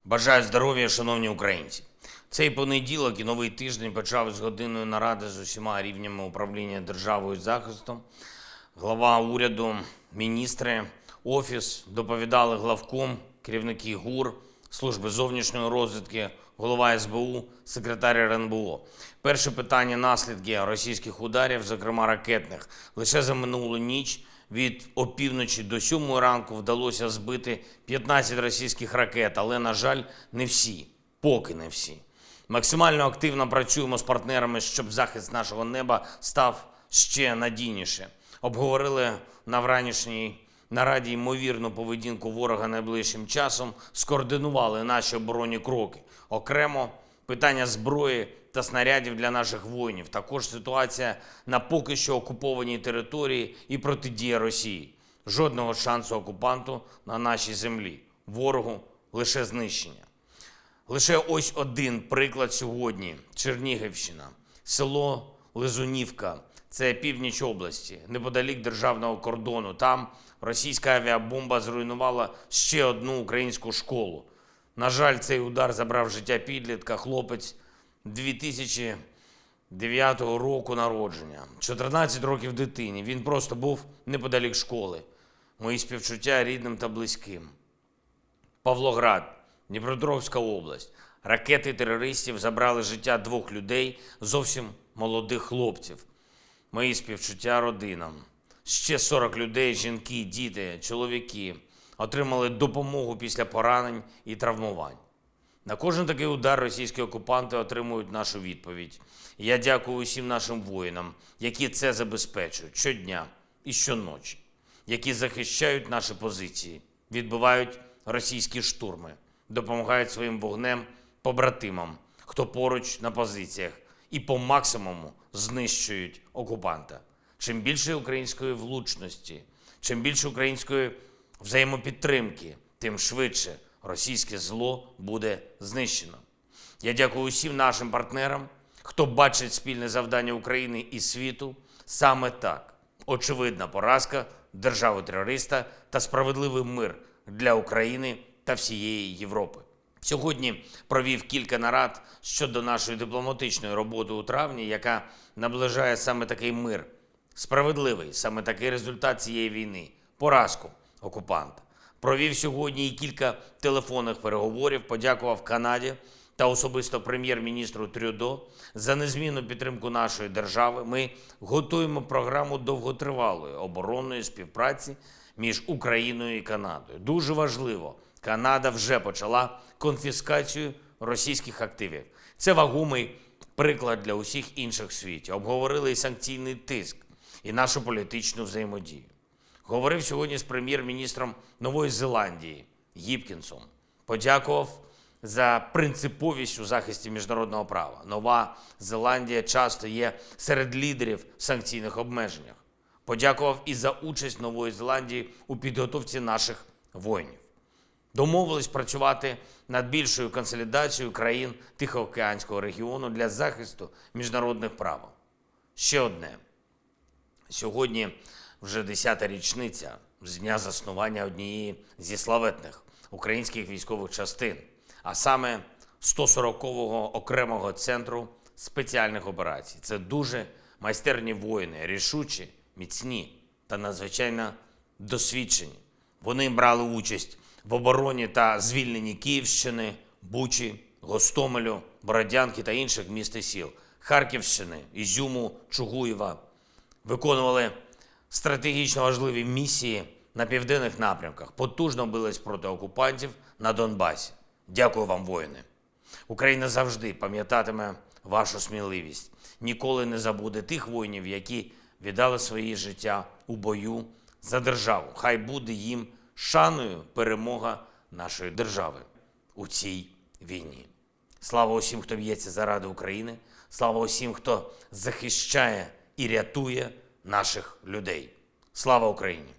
Бажаю здоров'я, шановні українці. Цей понеділок і новий тиждень почав з годинної наради з усіма рівнями управління державою і захистом. Глава уряду, міністри, офіс доповідали главком, керівники ГУР, служби зовнішньої розвідки, голова СБУ, секретар РНБО. Перше питання – наслідки російських ударів, зокрема ракетних. Лише за минулу ніч від опівночі до 7 ранку вдалося збити 15 російських ракет, але, на жаль, не всі, поки не всі. Максимально активно працюємо з партнерами, щоб захист нашого неба став ще надійніше. Обговорили на вранішній нараді ймовірну поведінку ворога найближчим часом, скоординували наші оборонні кроки. Окремо питання зброї та снарядів для наших воїнів. Також ситуація на поки що окупованій території і протидія Росії. Жодного шансу окупанту на нашій землі. Ворогу лише знищення. Лише ось один приклад сьогодні. Чернігівщина. Село Лизунівка. Це північ області, неподалік державного кордону. Там російська авіабомба зруйнувала ще одну українську школу. На жаль, цей удар забрав життя підлітка, хлопець 2009 року народження. 14 років дитині. Він просто був неподалік школи. Мої співчуття рідним та близьким. Павлоград, Дніпропетровська область. Ракети терористів забрали життя 2 людей, зовсім молодих хлопців. Мої співчуття родинам. Ще 40 людей, жінки, діти, чоловіки отримали допомогу після поранень і травмувань. На кожен такий удар російські окупанти отримують нашу відповідь. І я дякую усім нашим воїнам, які це забезпечують щодня і щоночі, які захищають наші позиції, відбивають російські штурми, допомагають своїм вогнем побратимам, хто поруч на позиціях, і по максимуму знищують окупанта. Чим більше української влучності, чим більше української взаємопідтримки, тим швидше російське зло буде знищено. Я дякую усім нашим партнерам, хто бачить спільне завдання України і світу саме так. Очевидна поразка держави-терориста та справедливий мир для України та всієї Європи. Сьогодні провів кілька нарад щодо нашої дипломатичної роботи у травні, яка наближає саме такий мир. Справедливий саме такий результат цієї війни – поразку окупанта. Провів сьогодні і кілька телефонних переговорів, подякував Канаді та особисто прем'єр-міністру Трюдо за незмінну підтримку нашої держави. Ми готуємо програму довготривалої оборонної співпраці між Україною і Канадою. Дуже важливо, Канада вже почала конфіскацію російських активів. Це вагомий приклад для усіх інших в світі. Обговорили і санкційний тиск, і нашу політичну взаємодію. Говорив сьогодні з прем'єр-міністром Нової Зеландії Гіпкінсом. Подякував за принциповість у захисті міжнародного права. Нова Зеландія часто є серед лідерів в санкційних обмеженнях. Подякував і за участь Нової Зеландії у підготовці наших воїнів. Домовились працювати над більшою консолідацією країн Тихоокеанського регіону для захисту міжнародних прав. Ще одне. Сьогодні вже 10-та річниця з дня заснування однієї зі славетних українських військових частин, а саме 140-го окремого центру спеціальних операцій. Це дуже майстерні воїни, рішучі, міцні та надзвичайно досвідчені. Вони брали участь в обороні та звільненні Київщини, Бучі, Гостомелю, Бородянки та інших міст і сіл, Харківщини, Ізюму, Чугуєва. Виконували стратегічно важливі місії на південних напрямках, потужно бились проти окупантів на Донбасі. Дякую вам, воїни. Україна завжди пам'ятатиме вашу сміливість. Ніколи не забуде тих воїнів, які віддали своє життя у бою за державу. Хай буде їм шаною перемога нашої держави у цій війні. Слава усім, хто б'ється заради України. Слава усім, хто захищає і рятує наших людей. Слава Україні!